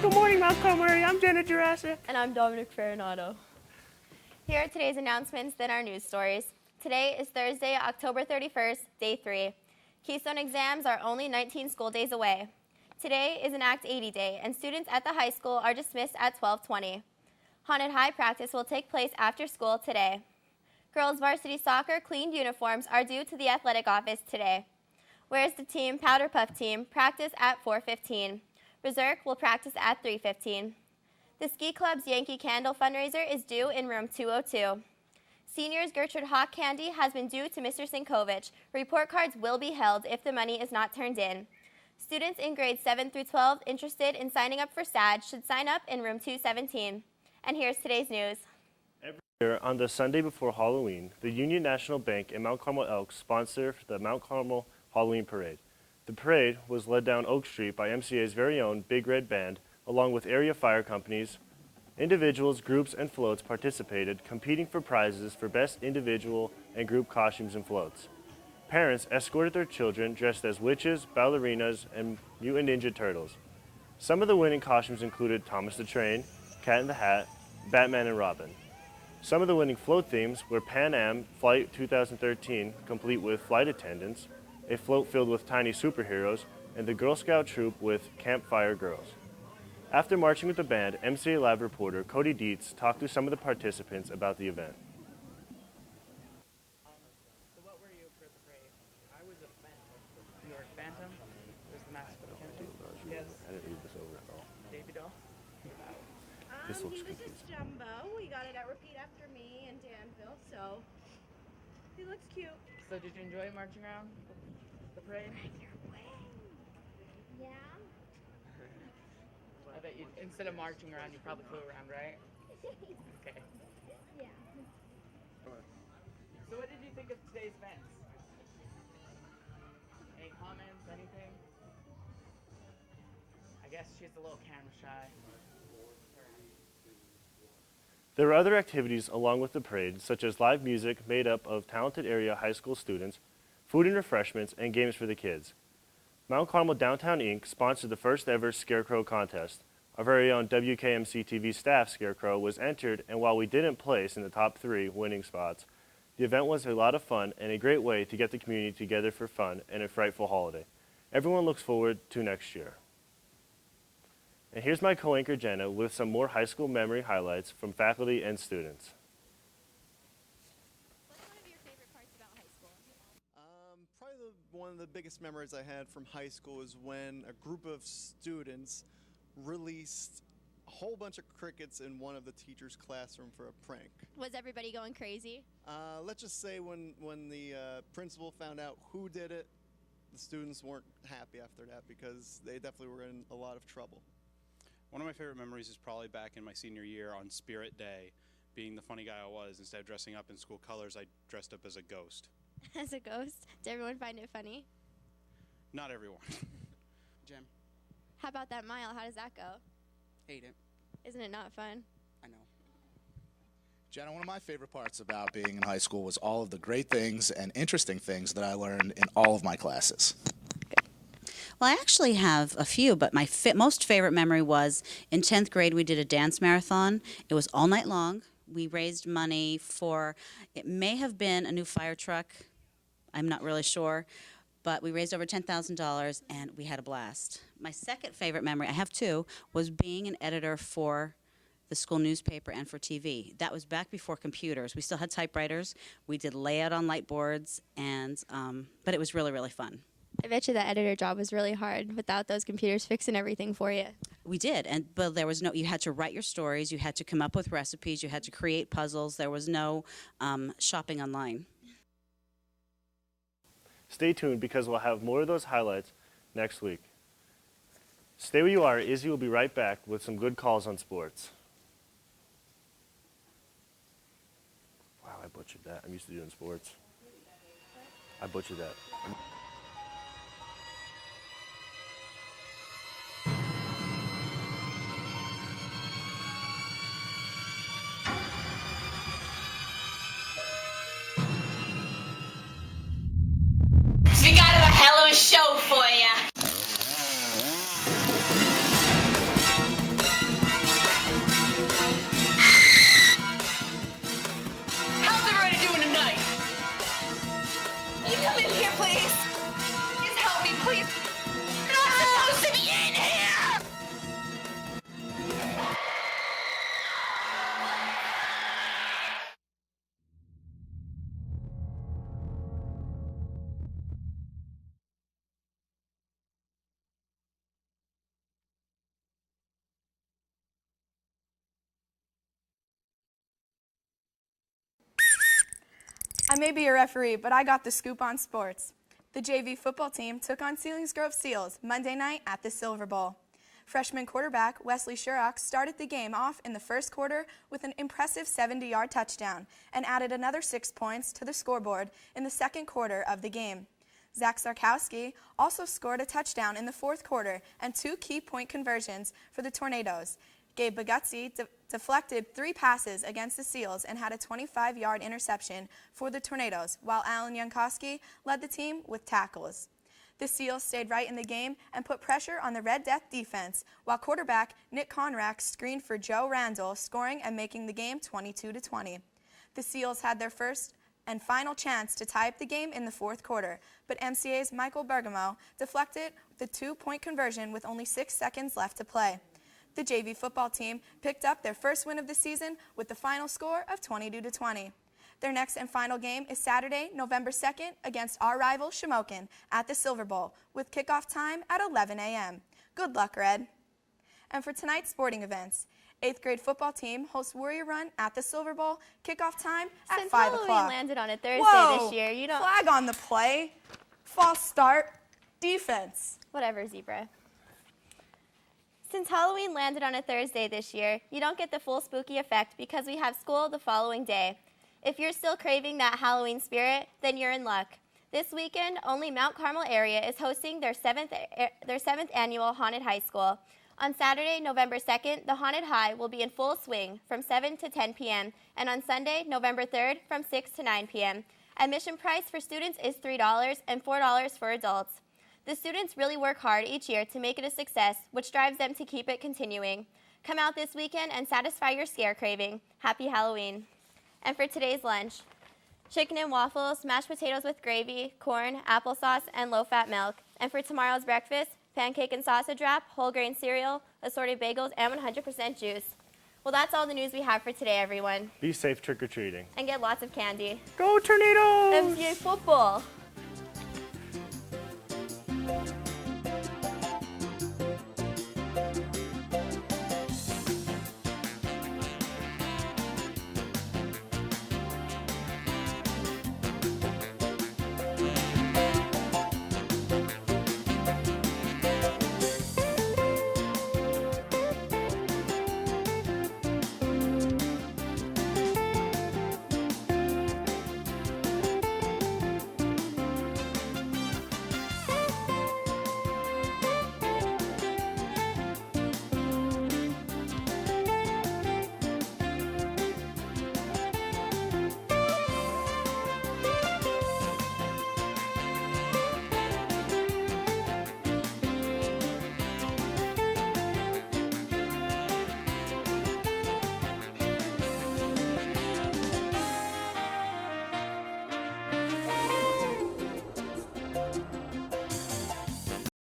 Good morning, Montgomery. I'm Janet Jurassic. And I'm Dominic Farinato. Here are today's announcements, then our news stories. Today is Thursday, October 31st, day 3. Keystone exams are only 19 school days away. Today is an Act 80 day, and students at the high school are dismissed at 12:20. Haunted High practice will take place after school today. Girls varsity soccer cleaned uniforms are due to the athletic office today. Whereas the team, Powder Puff team, practice at 4:15. Berserk will practice at 3:15. The Ski Club's Yankee Candle fundraiser is due in room 202. Seniors Gertrude Hawk Candy has been due to Mr. Sinkovich. Report cards will be held if the money is not turned in. Students in grades 7 through 12 interested in signing up for SAD should sign up in room 217. And here's today's news. Every year on the Sunday before Halloween, the Union National Bank and Mount Carmel Elks sponsor the Mount Carmel Halloween Parade. The parade was led down Oak Street by MCA's very own Big Red Band, along with area fire companies. Individuals, groups, and floats participated, competing for prizes for best individual and group costumes and floats. Parents escorted their children dressed as witches, ballerinas, and mutant ninja turtles. Some of the winning costumes included Thomas the Train, Cat in the Hat, Batman, and Robin. Some of the winning float themes were Pan Am Flight 2013, complete with flight attendants, a float filled with tiny superheroes, and the Girl Scout troop with Campfire Girls. After marching with the band, MCA Live reporter Cody Dietz talked to some of the participants about the event. So what were you for the parade? I was a Phantom. You were a Phantom? Was the mascot Yes. I didn't read this over at all. Baby doll? This looks He was confusing. just Jumbo. We got it at Repeat After Me in Danville, so he looks cute. So did you enjoy marching around the parade? Yeah. I bet you, instead of marching around, you probably flew around, right? Okay. Yeah. So what did you think of today's events? Any comments, anything? I guess she's a little camera shy. There were other activities along with the parade, such as live music made up of talented area high school students, food and refreshments, and games for the kids. Mount Carmel Downtown Inc. sponsored the first ever Scarecrow contest. Our very own WKMCTV staff Scarecrow was entered, and while we didn't place in the top 3 winning spots, the event was a lot of fun and a great way to get the community together for fun and a frightful holiday. Everyone looks forward to next year. And here's my co-anchor Jenna with some more high school memory highlights from faculty and students. What's one of your favorite parts about high school? Probably one of the biggest memories I had from high school is when a group of students released a whole bunch of crickets in one of the teachers' classroom for a prank. Was everybody going crazy? Let's just say when the principal found out who did it, the students weren't happy after that because they definitely were in a lot of trouble. One of my favorite memories is probably back in my senior year on Spirit Day. Being the funny guy I was, instead of dressing up in school colors, I dressed up as a ghost. As a ghost? Did everyone find it funny? Not everyone. Jim, How about that mile? How does that go? hate it. Isn't it not fun? I know. Jenna, one of my favorite parts about being in high school was all of the great things and interesting things that I learned in all of my classes. Well, I actually have a few, but my most favorite memory was in 10th grade we did a dance marathon. It was all night long. We raised money for, it may have been a new fire truck. I'm not really sure. But we raised over $10,000 and we had a blast. My second favorite memory, I have 2, was being an editor for the school newspaper and for TV. That was back before computers. We still had typewriters. We did layout on light boards, and but it was really, really fun. I bet you that editor job was really hard without those computers fixing everything for you. We did, but there was no, you had to write your stories, you had to come up with recipes, you had to create puzzles. There was no shopping online. Stay tuned because we'll have more of those highlights next week. Stay where you are. Izzy will be right back with some good calls on sports. Wow, I butchered that. I'm used to doing sports. I butchered that. We got a hell of a show for ya. I may be a referee, but I got the scoop on sports. The JV football team took on Selinsgrove Seals Monday night at the Silver Bowl. Freshman quarterback Wesley Shurock started the game off in the first quarter with an impressive 70-yard touchdown and added another 6 points to the scoreboard in the second quarter of the game. Zach Sarkowski also scored a touchdown in the fourth quarter and 2 key point conversions for the Tornadoes. Gabe Baguzzi deflected 3 passes against the Seals and had a 25-yard interception for the Tornadoes, while Alan Jankowski led the team with tackles. The Seals stayed right in the game and put pressure on the Red Death defense, while quarterback Nick Conrack screened for Joe Randall, scoring and making the game 22-20. The Seals had their first and final chance to tie up the game in the fourth quarter, but MCA's Michael Bergamo deflected the 2-point conversion with only 6 seconds left to play. The JV football team picked up their first win of the season with the final score of 22-20. Their next and final game is Saturday, November 2nd against our rival Shamokin at the Silver Bowl with kickoff time at 11 a.m. Good luck, Red. And for tonight's sporting events, 8th grade football team hosts Warrior Run at the Silver Bowl, kickoff time at 5 o'clock. Since Halloween landed on a Thursday this year, you don't... Flag on the play. False start. Defense. Whatever, Zebra. Since Halloween landed on a Thursday this year, you don't get the full spooky effect because we have school the following day. If you're still craving that Halloween spirit, then you're in luck. This weekend, only Mount Carmel area is hosting their 7th annual Haunted High School. On Saturday, November 2nd, the Haunted High will be in full swing from 7 to 10 p.m. and on Sunday, November 3rd, from 6 to 9 p.m. Admission price for students is $3 and $4 for adults. The students really work hard each year to make it a success, which drives them to keep it continuing. Come out this weekend and satisfy your scare craving. Happy Halloween. And for today's lunch, chicken and waffles, mashed potatoes with gravy, corn, applesauce, and low-fat milk. And for tomorrow's breakfast, pancake and sausage wrap, whole grain cereal, assorted bagels, and 100% juice. Well, that's all the news we have for today, everyone. Be safe trick-or-treating. And get lots of candy. Go Tornadoes! MCA football!